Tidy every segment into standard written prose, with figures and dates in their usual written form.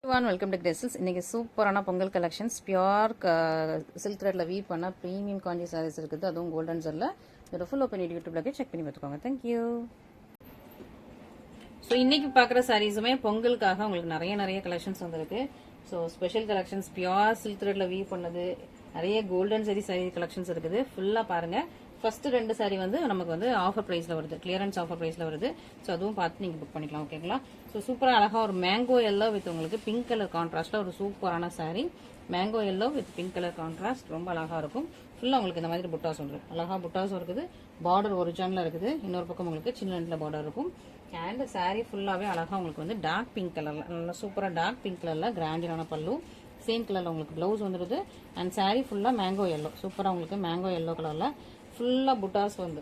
Welcome to Gracels. இன்றைக்கி சூப்பரான Pongal collections pure silk த்ரெட்டில் வீவ் பண்ண ப்ரீமியம் காஞ்சி சாரீஸ் இருக்குது. அதுவும் கோல்டன் ஜரில். இதோட ஃபுல் ஓப்பன் யூடியூப்ல செக் பண்ணி பார்த்துக்கோங்க. தேங்க்யூ. ஸோ இன்றைக்கி பார்க்குற சாரீஸுமே பொங்கலுக்காக உங்களுக்கு நிறைய கலெக்ஷன்ஸ் வந்துருக்கு. So special collections pure silk த்ரெட்டில் வீவ் பண்ணது, நிறைய கோல்டன் சாரீ கலெக்ஷன்ஸ் இருக்குது. ஃபுல்லாக பாருங்கள். ஃபர்ஸ்ட் 2 சாரி வந்து நமக்கு வந்து ஆஃபர் பிரைஸ்ல வருது, கிளியரன்ஸ் ஆஃபர் பிரைஸ்ல வருது. ஸோ அதுவும் பார்த்து நீங்க புக் பண்ணிக்கலாம். ஓகேங்களா? ஸோ சூப்பராக அழகா ஒரு மேங்கோ எல்லோ வித் உங்களுக்கு பிங்க் கலர் கான்ட்ராஸ்ட்ல ஒரு சூப்பரான sorry. Mango yellow with pink colour contrast ரொம்ப அழகா இருக்கும். ஃபுல்லா உங்களுக்கு இந்த மாதிரி புட்டாஸ் வந்துடும். அழகா புட்டாஸ் இருக்குது. பார்டர் ஒரிஜினலா இருக்குது. இன்னொரு பக்கம் உங்களுக்கு சின்ன பார்டர் இருக்கும். அண்ட் சாரி ஃபுல்லாவே அழகா உங்களுக்கு வந்து டார்க் பிங்க் கலர்ல, நல்லா சூப்பரா டார்க் பிங்க் கலர்ல கிராண்டியான பல்லு, சேம் கலர்ல உங்களுக்கு பிளவுஸ் வந்துடுது. அண்ட் சாரி ஃபுல்லா மேங்கோ எல்லோ, சூப்பரா உங்களுக்கு மேங்கோ எல்லோ கலர்ல ஃபுல்லாக புட்டாஸ் வந்து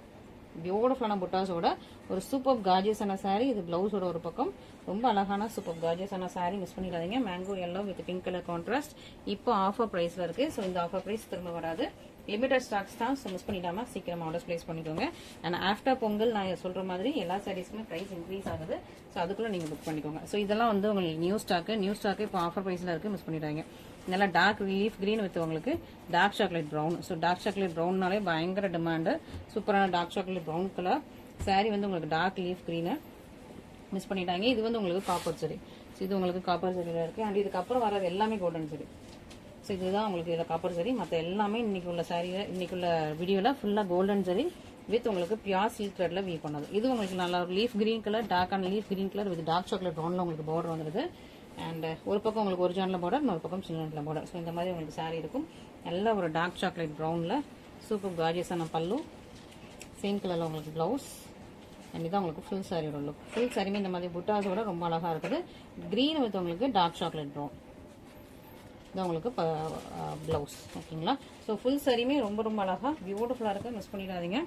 பியூட்டிஃபுல்லான புட்டாஸோட ஒரு சூப்பர் கார்ஜியஸான சாரீ. இது பிளவுஸோட ஒரு பக்கம் ரொம்ப அழகான சூப்பர் கார்ஜியஸான சாரீ. மிஸ் பண்ணிடாதீங்க. Mango yellow with pink colour contrast. இப்போ ஆஃபர் பிரைஸ்ல இருக்கு. ஸோ இந்த ஆஃபர் பிரைஸ் திரும்ப வராது, லிமிடெட் ஸ்டாக்ஸ் தான். ஸோ மிஸ் பண்ணிடாம சீக்கிரமா ஆர்டர்ஸ் பிளேஸ் பண்ணிக்கோங்க. அண்ட் ஆஃப்டர் பொங்கல் நான் சொல்ற மாதிரி எல்லா சாரீஸ்க்குமே பிரைஸ் இன்க்ரீஸ் ஆகுது. ஸோ அதுக்குள்ள நீங்க புக் பண்ணிக்கோங்க. ஸோ இதெல்லாம் வந்து உங்களுக்கு நியூ ஸ்டாக்கு இப்போ ஆஃபர் பிரைஸ்ல இருக்கு. மிஸ் பண்ணிடாதீங்க. நல்லா டார்க் லீஃப் கிரீன் வித் உங்களுக்கு dark chocolate brown. So dark chocolate ப்ரௌன்னாலே பயங்கர டிமாண்டு. சூப்பரான dark chocolate brown colour sari வந்து உங்களுக்கு டார்க் லீஃப் கிரீனு. மிஸ் பண்ணிட்டாங்க. இது வந்து உங்களுக்கு காப்பர் சரி. ஸோ இது உங்களுக்கு காப்பர் சரியில் இருக்கு. அண்ட் இதுக்கப்புறம் வர்றது எல்லாமே கோல்டன் சரி. ஸோ இதுதான் உங்களுக்கு இதில் காப்பர் சரி. மற்ற எல்லாமே இன்னைக்கு உள்ள சாரியில் இன்னைக்குள்ள வீடியோவில் ஃபுல்லாக கோல்டன் சரி வித் உங்களுக்கு பியூர் சில்க் த்ரெட்ல வீவ் பண்ணது. இது உங்களுக்கு நல்லா லீஃப் கிரீன் கலர், டார்க்கான leaf green colour with dark chocolate ப்ரௌன்ல உங்களுக்கு பார்டர் வந்துடுது. அண்ட் ஒரு பக்கம் உங்களுக்கு ஒரிஜினல் பார்டர், இன்னொரு பக்கம் சின்ன பார்டர். ஸோ இந்த மாதிரி உங்களுக்கு சாரீ இருக்கும். நல்ல ஒரு டார்க் சாக்லேட் ப்ரௌனில் சூப்பர் கார்ஜியஸான பல்லு, சேம் கலரில் உங்களுக்கு ப்ளவுஸ். அண்ட் இதான் உங்களுக்கு ஃபுல் சாரியோட லுக். ஃபுல் சாரியுமே இந்த மாதிரி புட்டாஸோட ரொம்ப அழகாக இருக்குது. க்ரீன் வித் உங்களுக்கு டார்க் சாக்லேட் ப்ரௌன். இதான் உங்களுக்கு ப்ளவுஸ். ஓகேங்களா? ஸோ ஃபுல் சாரியுமே ரொம்ப அழகாக பியூட்டிஃபுல்லாக இருக்குது. மிஸ் பண்ணிடாதீங்க.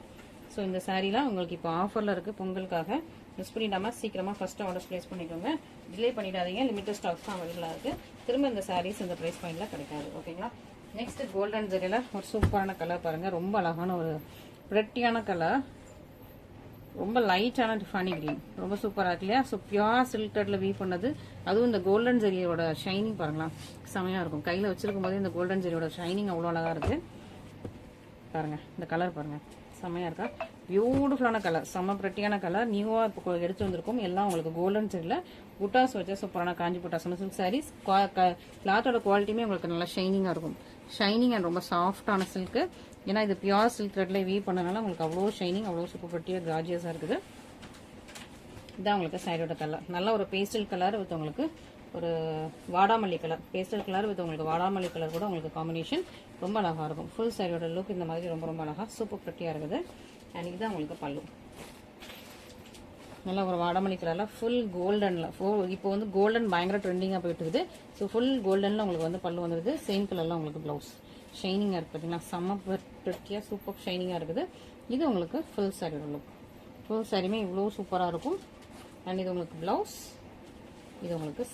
ஸோ இந்த சாரீலாம் உங்களுக்கு இப்போ ஆஃபரில் இருக்குது பொங்கலுக்காக. மிஸ் பண்ணிடாமல் சீக்கிரமாக ஃபஸ்ட்டு ஆர்டர்ஸ் ப்ளேஸ் பண்ணிக்கோங்க. டிலே பண்ணிடாதீங்க. லிமிட்டட் ஸ்டாக்ஸ் தான் அவைலபிளாக இருக்குது. திரும்ப இந்த சாரீஸ் இந்த ப்ரைஸ் பாயிண்டில் கிடைக்காது. ஓகேங்களா? நெக்ஸ்ட் கோல்டன் ஜரியில் ஒரு சூப்பரான கலர் பாருங்கள். ரொம்ப அழகான ஒரு பிரெட்டியான கலர், ரொம்ப லைட்டான டிஃபானி கிரீன், ரொம்ப சூப்பராக இருக்கு இல்லையா? ஸோ பியூர் சில்க் த்ரெட்ல வீவ் பண்ணது. அதுவும் இந்த கோல்டன் ஜரியோட ஷைனிங் பாருங்களா, செமையாக இருக்கும். கையில் வச்சிருக்கும் போது இந்த கோல்டன் ஜரியோட ஷைனிங் அவ்வளோ அழகாக இருக்குது. பாருங்கள் இந்த கலர் பாருங்கள், செம்மையாக இருக்கா? பியூட்டிஃபுல்லான கலர், செம்ம பிரெட்டியான கலர். நியூவாக இப்போ எடுத்து வந்திருக்கும். எல்லாம் உங்களுக்கு கோல்டன் சரியில் புட்டாஸ் வச்ச சூப்பரான காஞ்சி புட்டாஸ் சில்க் சாரீஸ். கிளாத்தோட குவாலிட்டியுமே உங்களுக்கு நல்லா ஷைனிங்காக இருக்கும். ஷைனிங் அண்ட் ரொம்ப சாஃப்டான சில்க்கு. ஏன்னா இது பியூர் சில்க் த்ரெட்ல வீவ் பண்ணனால உங்களுக்கு அவ்வளோ ஷைனிங், அவ்வளோ சூப்பர் பிரெட்டியாக கிராஜியஸாக இருக்குது. இதான் உங்களுக்கு சாரியோட கலர். நல்ல ஒரு பேஸ்டல் கலர் வித் உங்களுக்கு ஒரு வாடாமல்லி கலர், பேஸ்டல் கலர் வித் உங்களுக்கு வாடாமல்லி கலர் கூட உங்களுக்கு காம்பினேஷன் ரொம்ப அழகாக இருக்கும். ஃபுல் சாரியோட லுக் இந்த மாதிரி ரொம்ப அழகாக சூப்பர் பிரெட்டியாக இருக்குது. அண்ட் இதுதான் உங்களுக்கு பல்லு. நல்லா ஒரு வாடாமல்லி கலரில் ஃபுல் கோல்டனில். இப்போ வந்து கோல்டன் பயங்கர ட்ரெண்டிங்காக போயிட்டு இருக்குது. ஸோ ஃபுல் கோல்டனில் உங்களுக்கு வந்து பல்லு வந்துடுது. சேம் கலரில் உங்களுக்கு ப்ளவுஸ் ஷைனிங்காக இருக்குது. பார்த்தீங்கன்னா செம்ம பிரெட்டியாக சூப்பர் ஷைனிங்காக இருக்குது. இது உங்களுக்கு ஃபுல் சாரியோட லுக். ஃபுல் சாரியுமே இவ்வளோ சூப்பராக இருக்கும். அண்ட் இது உங்களுக்கு ப்ளவுஸ், இது உங்களுக்கு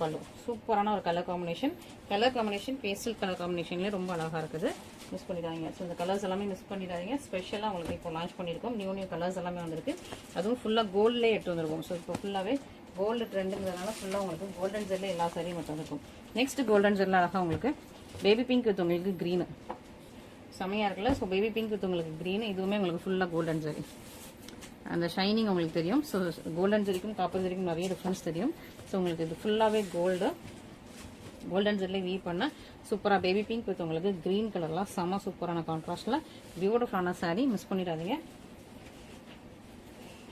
பல்லு. சூப்பரான ஒரு கலர் காம்பினேஷன் பேஸ்டல் கலர் காம்பினேஷன்லேயே ரொம்ப அழகாக இருக்குது. மிஸ் பண்ணிடாதீங்க. ஸோ இந்த கலர்ஸ் எல்லாமே மிஸ் பண்ணிடாதீங்க. ஸ்பெஷலாக உங்களுக்கு இப்போ லான்ச் பண்ணியிருக்கோம். நியூ கலர்ஸ் எல்லாமே வந்திருக்கு. அதுவும் ஃபுல்லாக கோல்ட்லேயே எடுத்து வந்திருக்கும். ஸோ இப்போ ஃபுல்லாகவே கோல்டு ட்ரெண்டுங்கிறதுனால ஃபுல்லாக உங்களுக்கு கோல்டன் ஜெல்லில் எல்லா சாரியும் மட்டும் இருக்கும். நெக்ஸ்ட் கோல்டன் ஜெல்லில் அழகாக உங்களுக்கு பேபி பிங்க் வித் உங்களுக்கு க்ரீனு செமையாக இருக்குல்ல? ஸோ பேபி பிங்க் வித் உங்களுக்கு க்ரீனு. இதுவுமே உங்களுக்கு ஃபுல்லாக கோல்டன் ஜெரி. அந்த ஷைனிங் உங்களுக்கு தெரியும். ஸோ கோல்டன் ஜெரிக்கும் காப்பர் ஜெரிக்கும் நிறைய டிஃப்ரென்ஸ் தெரியும். ஸோ உங்களுக்கு இது ஃபுல்லாகவே கோல்டன் ஜெல்லில் வீவ் பண்ண சூப்பராக பேபி பிங்க் வித் உங்களுக்கு க்ரீன் கலர்லாம் செம்ம சூப்பரான கான்ட்ராஸ்டில் பியூட்டிஃபுல்லான சாரீ. மிஸ் பண்ணிடாதீங்க.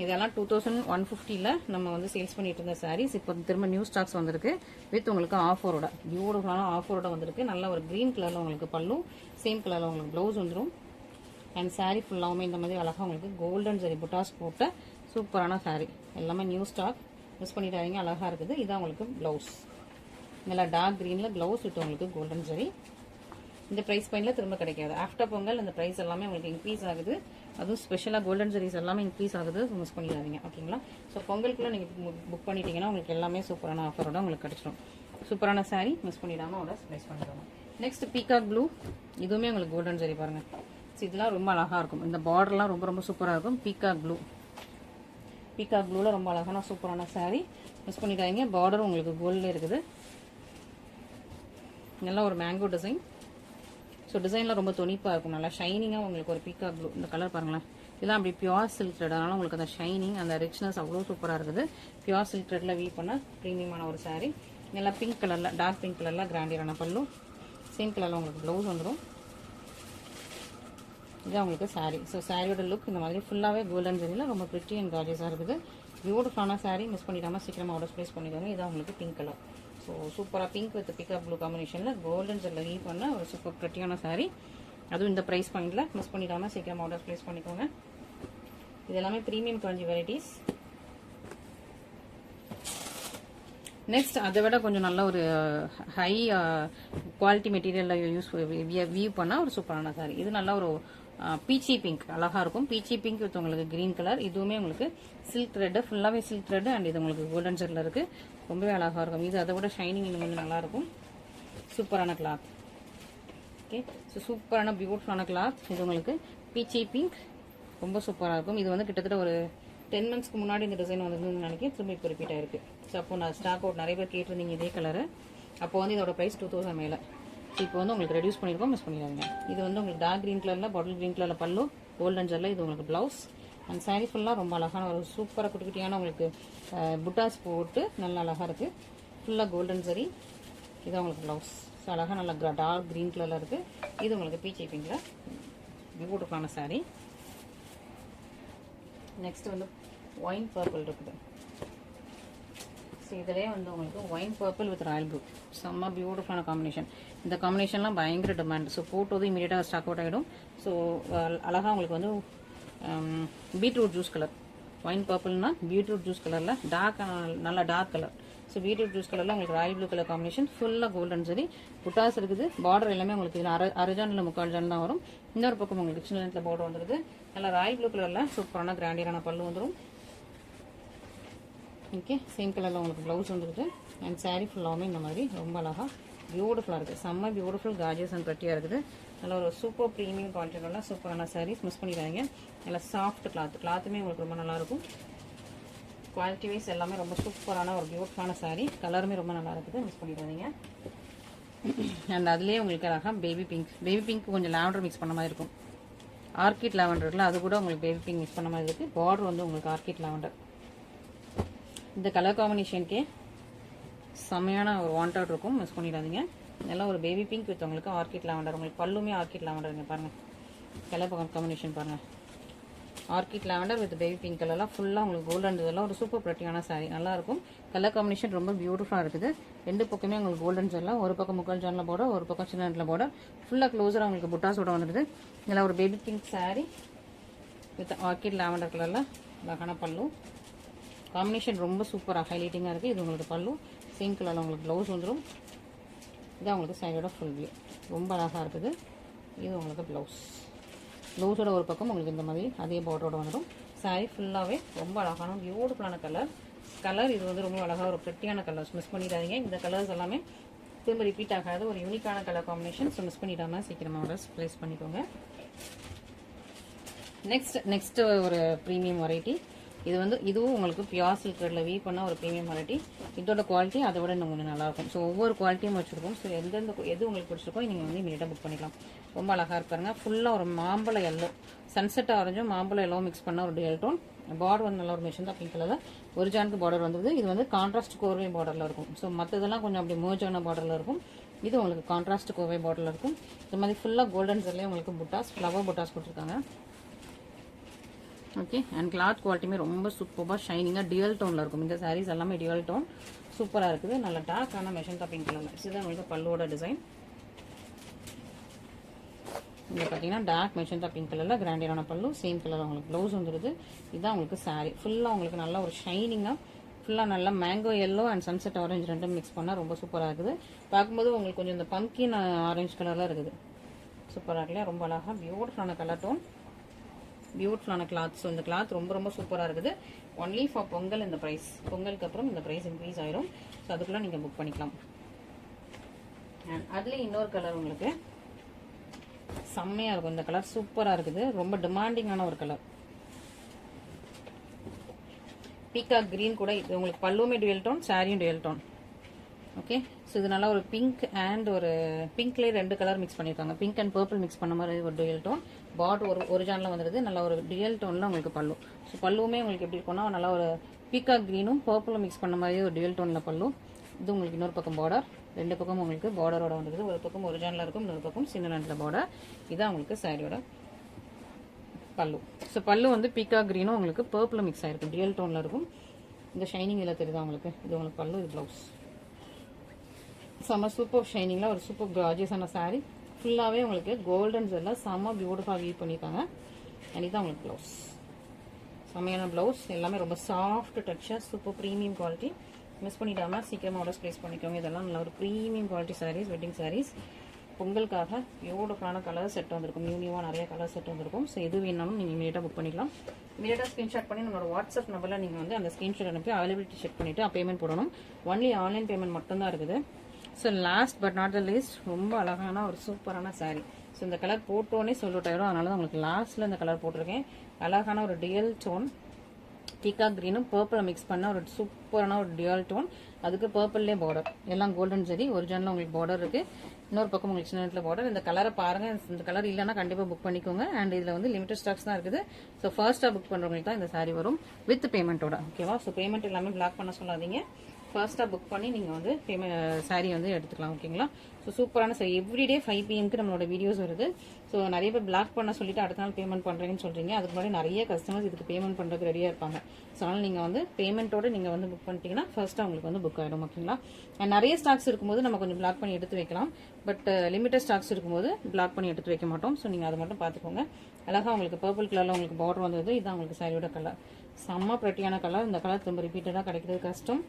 இதெல்லாம் 2150 நம்ம வந்து சேல்ஸ் பண்ணிட்டு இருந்த சாரீஸ் இப்போ திரும்ப நியூ ஸ்டாக்ஸ் வந்திருக்கு. வித் உங்களுக்கு ஆஃபரோட பியூட்டிஃபுல்லான ஆஃபரோட வந்திருக்கு. நல்ல ஒரு க்ரீன் கலரில் உங்களுக்கு பல்லு, சேம் கலரில் உங்களுக்கு ப்ளவுஸ் வந்துடும். அண்ட் சாரீ ஃபுல்லாகவுமே இந்த மாதிரி அழகாக உங்களுக்கு கோல்டன் ஜரி புட்டாஸ் போட்ட சூப்பரான சாரீ. எல்லாமே நியூ ஸ்டாக். மிஸ் பண்ணிடாதீங்க. அழகாக இருக்குது. இதான் உங்களுக்கு ப்ளவுஸ். நல்லா டார்க் க்ரீனில் ப்ளவுஸ் விட்டு உங்களுக்கு கோல்டன் ஜரி. இந்த ப்ரைஸ் பாயிண்டில் திரும்ப கிடைக்காது. ஆஃப்டர் பொங்கல் இந்த ப்ரைஸ் எல்லாமே உங்களுக்கு இன்க்ரீஸ் ஆகுது. அதுவும் ஸ்பெஷலாக கோல்டன் ஜரிஸ் எல்லாமே இன்க்ரீஸ் ஆகுது. மிஸ் பண்ணிடாதீங்க. ஓகேங்களா? ஸோ பொங்கலுக்குள்ளே நீங்கள் புக் பண்ணிட்டீங்கன்னா உங்களுக்கு எல்லாமே சூப்பரான ஆஃபரோட உங்களுக்கு கிடைச்சிடும். சூப்பரான சாரீ. மிஸ் பண்ணிடாமல் ஆர்டர்ஸ் ப்ளேஸ் பண்ணிடுவாங்க. Next peacock blue. இதுவுமே உங்களுக்கு கோல்டன் ஜரி பாருங்கள். ஸோ இதெல்லாம் ரொம்ப அழகாக இருக்கும். இந்த பார்டர்லாம் ரொம்ப சூப்பராக இருக்கும். பீகாக் ப்ளூவில் ரொம்ப அழகான சூப்பரான சாரீ. மிஸ் பண்ணிடாதீங்க. பார்டர் உங்களுக்கு கோல்டில் இருக்குது. நல்லா ஒரு மேங்கோ டிசைன். ஸோ டிசைன்லாம் ரொம்ப துணிப்பாக இருக்கும், நல்லா ஷைனிங்காக உங்களுக்கு ஒரு பீகாக் ப்ளூ. இந்த கலர் பாருங்களேன், இதெல்லாம் அப்படி பியூர் சில்க் த்ரெட், அதனால உங்களுக்கு அந்த ஷைனிங் அந்த ரிச்னஸ் அவ்வளோ சூப்பராக இருக்குது. பியூர் சில்க் த்ரெட்ல வீ பண்ண ப்ரீமியமான ஒரு சாரீ. நல்லா பிங்க் கலரில், டார்க் பிங்க் கலரில் கிராண்டியரான பல்லு, சேம் கலரில் உங்களுக்கு ப்ளவுஸ் வந்துடும். இதுதான் உங்களுக்கு சாரீ. ஸோ சாரியோட லுக் இந்த மாதிரி ஃபுல்லாகவே கோல்டன் ஜெரியில் ரொம்ப பிரிட்டி அண்ட் கார்ஜியஸாக இருக்குது. பியூட்டிஃபுல்லான சாரீ, மிஸ் பண்ணிடாமல் சீக்கிரமாக ஆர்டர் ப்ளேஸ் பண்ணிக்கோங்க. இதான் உங்களுக்கு பிங்க் கலர். ஸோ சூப்பராக பிங்க் வித் பிகாக் ப்ளூ காம்பினேஷனில் கோல்டன் ஜெல்ல வீ பண்ண ஒரு சூப்பர் பிரிட்டியான சாரீ. அதுவும் இந்த ப்ரைஸ் பாயிண்டில் மிஸ் பண்ணிடாமல் சீக்கிரமாக ஆர்டர் ப்ளேஸ் பண்ணிக்கோங்க. இது எல்லாமே ப்ரீமியம் காஞ்சி வெரைட்டிஸ். நெக்ஸ்ட் அதை விட கொஞ்சம் நல்ல ஒரு ஹை குவாலிட்டி மெட்டீரியலில் யூஸ் வியூ பண்ணால் ஒரு சூப்பரான சாரி. இது நல்லா ஒரு பீச்சி பிங்க், அழகாக இருக்கும். பீச்சி பிங்க் வித் உங்களுக்கு கிரீன் கலர். இதுவுமே உங்களுக்கு சில்க் த்ரெட், ஃபுல்லாகவே சில்க் த்ரெட் அண்ட் இது உங்களுக்கு கோல்டன் ஜெல்ல இருக்குது. ரொம்பவே அழகாக இருக்கும். இது அதை விட ஷைனிங் இன்னும் கொஞ்சம் நல்லாயிருக்கும். சூப்பரான கிளாத். ஓகே, ஸோ சூப்பரான பியூட்டிஃபுல்லான கிளாத். இது உங்களுக்கு பீச்சி பிங்க், ரொம்ப சூப்பராக இருக்கும். இது வந்து கிட்டத்தட்ட ஒரு 10 monthsக்கு முன்னாடி இந்த டிசைன் வந்து நினைக்கிறேன், திரும்ப இப்போ ரிப்பீட் ஆயிருக்கு. ஸோ அப்போ நான் ஸ்டாக் அவுட் நிறைய பேர் கேட்டிருந்தீங்க இதே கலரு. அப்போ வந்து இதோட ப்ரைஸ் 2000 மேலே. ஸோ இப்போ வந்து உங்களுக்கு ரெடியூஸ் பண்ணியிருக்கோம், மிஸ் பண்ணிடுவாங்க. இது வந்து உங்களுக்கு டார்க் க்ரீன் கலரில், பாட்டில் க்ரீன் கலரில் பல்லு, கோல்டன் ஜெல்ல இது உங்களுக்கு ப்ளவுஸ். அண்ட் சாரீ ஃபுல்லாக ரொம்ப அழகான ஒரு சூப்பராக குட்டி குட்டியான உங்களுக்கு புட்டாஸ் போட்டு நல்லா அழகாக இருக்குது. ஃபுல்லாக கோல்டன் சரி. இது உங்களுக்கு ப்ளவுஸ். ஸோ அழகாக நல்லா டார்க் க்ரீன் கலரில் இருக்குது. இது உங்களுக்கு பீச்சி பிங்கில் பியூட்டிஃபுல்லான சாரீ. நெக்ஸ்ட் வந்து ஒயின் பர்பிள் இருக்குது. ஸோ இதிலே வந்து உங்களுக்கு wine purple with Royal blue, செம்ம பியூட்டிஃபுல்லான காம்பினேஷன். இந்த காம்பினேஷன்லாம் பயங்கர டிமாண்ட். ஸோ போட்டதும் இமீடியட்டாக ஸ்டாக் அவுட் ஆகிடும். ஸோ அழகாக உங்களுக்கு வந்து பீட்ரூட் ஜூஸ் கலர், ஒயின் பர்பிள்னா பீட்ரூட் ஜூஸ் கலரில் டார்க், நல்லா dark colour. So beetroot juice கலரில் உங்களுக்கு ராயல் ப்ளூ கலர் காம்பினேஷன், ஃபுல்லாக கோல்டன் சரி. புட்டாஸ் இருக்குது. பார்டர் எல்லாமே உங்களுக்கு இதில் அரை ஜான் இல்லை 3/4 ஜான் தான் வரும். இன்னொரு பக்கம் உங்களுக்கு சின்ன நேரத்தில் பார்டர் வந்துடுது. நல்லா ராயல் ப்ளூ கலரில் சூப்பரான கிராண்டியரான பல்லு வந்துடும். ஓகே, சேம் கலரில் உங்களுக்கு ப்ளவுஸ் வந்துடுது. அண்ட் சாரீ ஃபுல்லாகவே இந்த மாதிரி ரொம்ப அழகாக பியூட்டிஃபுல்லாக இருக்குது. செம்ம பியூட்டிஃபுல் கார்ஜியஸ் அண்ட் ப்ரெட்டியாக இருக்குது. நல்ல ஒரு சூப்பர் ப்ரீமியம் குவாலிட்டியோட சூப்பரான சாரீஸ், மிஸ் பண்ணிடுவாங்க. நல்லா சாஃப்ட் கிளாத்துமே உங்களுக்கு ரொம்ப நல்லாயிருக்கும். குவாலிட்டி வைஸ் எல்லாமே ரொம்ப சூப்பரான ஒரு பியூட்டிஃபுல்லான சாரீ. கலருமே ரொம்ப நல்லா இருக்குது, மிஸ் பண்ணிடுவாங்க. அண்ட் அதுலேயே உங்களுக்கு அழகாக பேபி பிங்க் கொஞ்சம் லாவெண்டர் மிக்ஸ் பண்ண மாதிரி இருக்கும். ஆர்கிட் லாவெண்டர் இருக்குல்ல, அது கூட உங்களுக்கு பேபி பிங்க் மிக்ஸ் பண்ண மாதிரி இருக்குது. பார்டர் வந்து உங்களுக்கு ஆர்கிட் லாவெண்டர். இந்த கலர் காம்பினேஷனுக்கே செம்மையான ஒரு வாண்டட் இருக்கும், மிஸ் பண்ணிடாதீங்க. இதெல்லாம் ஒரு பேபி பிங்க் வித் உங்களுக்கு ஆர்கிட் லாவெண்டர். உங்களுக்கு பல்லுமே ஆர்கிட் லாவெண்டருங்க பாருங்கள். கலர் காம்பினேஷன் பாருங்கள், orchid lavender with baby pink கலர்லாம் ஃபுல்லாக உங்களுக்கு கோல்டன். இதெல்லாம் ஒரு சூப்பர் ப்ரெட்டியான சாரீ, நல்லாயிருக்கும். கலர் காம்பினேஷன் ரொம்ப பியூட்டிஃபுல்லாக இருக்குது. ரெண்டு பக்கமே உங்களுக்கு கோல்டன் ஜெல்லாம், ஒரு பக்கம் 3/4 ஜானில் போட, ஒரு பக்கம் சின்ன நேரத்தில் போட, ஃபுல்லாக க்ளோஸராக உங்களுக்கு புட்டாஸோட வந்துடுது. இதெல்லாம் ஒரு baby pink sari with orchid lavender கலரில் அழகான பல்லு. காம்பினேஷன் ரொம்ப சூப்பராக ஹைலைட்டிங்காக இருக்குது. இது உங்களுக்கு பல்லு, சேம் கலரில் உங்களுக்கு ப்ளவுஸ் வந்துடும். இதான் உங்களுக்கு சாரியோட ஃபுல் வியூ, ரொம்ப அழகாக இருக்குது. இது உங்களுக்கு ப்ளவுஸோட ஒரு பக்கம் உங்களுக்கு இந்த மாதிரி அதே பார்டரோட வந்துடும். சாரி ஃபுல்லாகவே ரொம்ப அழகான பியூட்டிஃபுல்லான கலர். இது வந்து ரொம்ப அழகாக ஒரு ப்ரெட்டியான கலர்ஸ், மிஸ் பண்ணிடாதீங்க. இந்த கலர்ஸ் எல்லாமே திரும்ப ரிப்பீட் ஆகாது, ஒரு யூனிக்கான கலர் காம்பினேஷன். ஸோ மிஸ் பண்ணிடாமல் சீக்கிரமாக ஆர்டர்ஸ் ப்ளேஸ் பண்ணிக்கோங்க. நெக்ஸ்ட் ஒரு ப்ரீமியம் வெரைட்டி. இதுவும் உங்களுக்கு பியூர் சில்க் த்ரெட்ல வீவ் பண்ண ஒரு ப்ரீமியம் வெரைட்டி. இதோட குவாலிட்டி அதை விட இன்னும் கொஞ்சம் நல்லாயிருக்கும். ஸோ ஒவ்வொரு குவாலிட்டியும் வச்சுருக்கோம். ஸோ எது உங்களுக்கு பிடிச்சிருக்கோ நீங்கள் வந்து இமீடியட்டாக புக் பண்ணிக்கலாம். ரொம்ப அழகாக இருப்பாருங்க. ஃபுல்லாக ஒரு மாம்பழ எல்லோ, சன்செட் ஆரஞ்சும் மாம்பழ எல்லோ மிக்ஸ் பண்ண ஒரு டெல் டோன். பார்டர் வந்து நல்ல ஒரு மெஷின் தான் பிங்க் கலரில் ஒரு ஜானுக்கு பார்டர் வந்தது. இது வந்து கான்ட்ராஸ்ட் கோர்வே பார்டரில் இருக்கும். ஸோ மற்றதெல்லாம் கொஞ்சம் அப்படி மோஜான பார்டரில் இருக்கும். இது உங்களுக்கு கான்ட்ராஸ்ட் கோர்வே பார்டரில் இருக்கும். இந்த மாதிரி ஃபுல்லாக கோல்டன் ஜெல்லே உங்களுக்கு புட்டாஸ், ஃப்ளவர் புட்டாஸ் கொடுத்துருக்காங்க. ஓகே, அண்ட் கிளாத் குவாலிட்டியுமே ரொம்ப சூப்பராக ஷைனிங்காக டியூல் டோனில் இருக்கும். இந்த சாரீஸ் எல்லாமே டியூல் டோன் சூப்பராக இருக்குது. நல்ல டார்க்கான மெஷன் தான் பிங்க் கலரில். இதுதான் உங்களுக்கு பல்லுவோட டிசைன். இங்கே பார்த்தீங்கன்னா டார்க் மெஷன் தான் பிங்க் கலரில் கிராண்டியரான பல்லு, சேம் கலர் உங்களுக்கு ப்ளவுஸ் வந்துடுது. இதுதான் உங்களுக்கு சாரீ ஃபுல்லாக உங்களுக்கு நல்ல ஒரு ஷைனிங்காக, ஃபுல்லாக நல்லா mango yellow and sunset orange ரெண்டும் மிக்ஸ் பண்ணால் ரொம்ப சூப்பராக இருக்குது. பார்க்கும்போது உங்களுக்கு கொஞ்சம் இந்த பம்கின் ஆரஞ்சு கலரில் இருக்குது. சூப்பராக இருக்குல்லையா, ரொம்ப அழகாக பியூட்டிஃபுல்லான கலர் டோன், பியூட்டிஃபுல்லான கிளாத். ஸோ இந்த கிளாத் ரொம்ப ரொம்ப சூப்பராக இருக்குது. ஒன்லி ஃபார் பொங்கல் இந்த ப்ரைஸ். பொங்கலுக்கு அப்புறம் இந்த ப்ரைஸ் இன்க்ரீஸ் ஆயிரும். ஸோ அதுக்குள்ளே நீங்கள் புக் பண்ணிக்கலாம். அண்ட் அதுலேயும் இன்னொரு கலர் உங்களுக்கு செம்மையாக இருக்கும். இந்த கலர் சூப்பராக இருக்குது. ரொம்ப டிமாண்டிங்கான ஒரு கலர். பீகாக் கிரீன் கூட. இது உங்களுக்கு பல்லுமே டுவெல் டோன், சாரியும் டுவெல் டோன். ஓகே. ஸோ இது நல்லா ஒரு பிங்க் அண்ட் ஒரு பிங்க்லேயே 2 கலர் மிக்ஸ் பண்ணியிருக்காங்க. பிங்க் அண்ட் பர்பிள் மிக்ஸ் பண்ண மாதிரி ஒரு டுயல் டோன். பார்டர் ஒரு ஜானில் வந்துடுது. நல்லா ஒரு டுயல் டோனில் உங்களுக்கு பல்லு. ஸோ பல்லுவுமே உங்களுக்கு எப்படி இருக்கும்னா நல்லா ஒரு பீகாக் க்ரீனும் பர்பிளும் மிக்ஸ் பண்ண மாதிரி ஒரு டுயல் டோனில் பல்லு. இது உங்களுக்கு இன்னொரு பக்கம் பார்டர். 2 பக்கம் உங்களுக்கு பார்டரோட வந்துடுது. ஒரு பக்கம் ஒரு ஜானில் இருக்கும், இன்னொரு பக்கம் சின்ன லென்த்தில் பார்டர். இதான் உங்களுக்கு சாரியோட பல்லு. ஸோ பல்லு வந்து பீகாக் க்ரீனும் உங்களுக்கு பர்பிளும் மிக்ஸ் ஆகிருக்கும், டுயல் டோனில் இருக்கும். இந்த ஷைனிங் இதில் தெரியுதா உங்களுக்கு? இது உங்களுக்கு பல்லு, இது ப்ளவுஸ். செம்ம சூப்பர் ஷைனிங்கில் ஒரு சூப்பர் கார்ஜியஸான சாரீ. ஃபுல்லாகவே உங்களுக்கு கோல்டன் எல்லாம் செம்ம பியூட்டிஃபுல்லாக வீவ் பண்ணியிருக்காங்க. அண்ட் இதுதான் உங்களுக்கு ப்ளவுஸ். செம்மையான ப்ளவுஸ். எல்லாமே ரொம்ப சாஃப்ட் டச்சாக சூப்பர் ப்ரீமியம் குவாலிட்டி. மிஸ் பண்ணிடாமல் சீக்கிரமாக ஆர்டர்ஸ் ப்ளேஸ் பண்ணிக்கோங்க. இதெல்லாம் நல்ல ஒரு premium quality saris, wedding saris. பொங்கலுக்காக பியூட்டிஃபுல்லான கலர் செட் வந்திருக்கும். நியூவாக நிறைய கலர் செட் வந்திருக்கும். ஸோ எது வேணாலும் நீங்கள் இமீடியட்டாக புக் பண்ணிக்கலாம். இமீடியட்டாக ஸ்க்ரீன்ஷாட் பண்ணி நம்மளோட வாட்ஸ்அப் நம்பரில் நீங்கள் வந்து அந்த ஸ்க்ரீன்ஷாட் அனுப்பி அவைலபிலிட்டி செக் பண்ணிவிட்டு பேமெண்ட் போடணும். ஒன்லி ஆன்லைன் பேமெண்ட் மட்டும்தான் இருக்குது. So last but not the least ரொம்ப அழகான ஒரு சூப்பரான சாரீ. ஸோ இந்த கலர் போட்டோன்னே சொல்லிட்டாயிரும், அதனால தான் உங்களுக்கு லாஸ்ட்டில் இந்த கலர் போட்டிருக்கேன். அழகான ஒரு டியல் டோன், பீகாக் க்ரீனும் பர்பிளை மிக்ஸ் பண்ண ஒரு சூப்பரான ஒரு டியல் டோன். அதுக்கு பர்பிள்லேயே பார்டர், எல்லாம் கோல்டன் சரி. ஒரிஜினலில் உங்களுக்கு பார்டர் இருக்குது. இன்னொரு பக்கம் உங்களுக்கு சின்ன நேரத்தில் பார்டர். இந்த கலரை பாருங்கள். இந்த கலர் இல்லைன்னா கண்டிப்பாக புக் பண்ணிக்கோங்க. அண்ட் இதில் வந்து லிமிடெட் ஸ்டாக்ஸ் தான் இருக்குது. ஸோ ஃபர்ஸ்ட்டாக புக் பண்ணுறவங்களுக்கு தான் இந்த சாரீ வரும் வித் பேமெண்ட்டோட. ஓகேவா? ஸோ பேமெண்ட் எல்லாமே பிளாக் பண்ண சொல்லாதீங்க. ஃபர்ஸ்ட்டாக புக் பண்ணி நீங்கள் வந்து சாரீ வந்து எடுத்துக்கலாம். ஓகேங்களா? ஸோ சூப்பரான சாரி. எவ்ரிடே 5 PM நம்மளோட வீடியோஸ் வருது. ஸோ நிறைய பேர் பிளாக் பண்ண சொல்லிட்டு அடுத்த நாள் பேமெண்ட் பண்ணுறீங்கன்னு சொல்கிறீங்க. அதுக்கு முன்னாடி நிறைய கஸ்டமர்ஸ் இதுக்கு பேமெண்ட் பண்ணுறதுக்கு ரெடியாக இருப்பாங்க. ஸோ அதனால் நீங்கள் வந்து பேமெண்ட்டோடு நீங்கள் வந்து புக் பண்ணிட்டீங்கன்னா ஃபர்ஸ்ட்டாக உங்களுக்கு வந்து புக் ஆகிடும். ஓகேங்களா? அண்ட் நிறைய ஸ்டாக்ஸ் இருக்கும்போது நம்ம கொஞ்சம் பிளாக் பண்ணி எடுத்து வைக்கலாம். பட் லிமிட்டட் ஸ்டாக்ஸ் இருக்கும்போது பிளாக் பண்ணி எடுத்து வைக்க மாட்டோம். ஸோ நீங்கள் அதை மட்டும் பார்த்துக்கோங்க. அழகாக உங்களுக்கு பர்பிள் கலரில் உங்களுக்கு பார்டர் வந்தது. இதுதான் உங்களுக்கு சாரியோட கலர். செம்ம ப்ரெட்டியான கலர். இந்த கலர் திரும்ப ரிப்பீட்டடாக கிடைக்கிறது கஷ்டம்.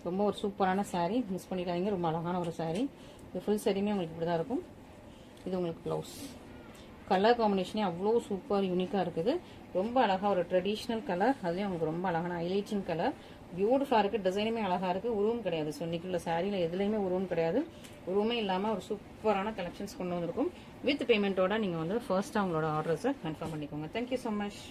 ரொம்ப ஒரு சூப்பரான சாரீ. மிஸ் பண்ணிக்காதீங்க. ரொம்ப அழகான ஒரு சாரீ. இது ஃபுல் சாரியுமே உங்களுக்கு இப்படி தான் இருக்கும். இது உங்களுக்கு ப்ளவுஸ். கலர் காம்பினேஷனே அவ்வளோ சூப்பர் யூனிக்காக இருக்குது. ரொம்ப அழகாக ஒரு ட்ரெடிஷ்னல் கலர். அதுலேயும் உங்களுக்கு ரொம்ப அழகான ஹைலைட்டிங் கலர். பியூட்டிஃபுல்லாக இருக்குது. டிசைனுமே அழகாக இருக்குது. உருவம் கிடையாது. ஸோ இன்னைக்கு உள்ள சாரியில் எதுலேயுமே உருவம் கிடையாது. உருவமே இல்லாமல் ஒரு சூப்பரான கலெக்ஷன்ஸ் கொண்டு வந்திருக்கும். வித் பேமெண்ட்டோட நீங்கள் வந்து ஃபர்ஸ்ட்டாக உங்களோட ஆர்டர்ஸை கன்ஃபார்ம் பண்ணிக்கோங்க. Thank you so much.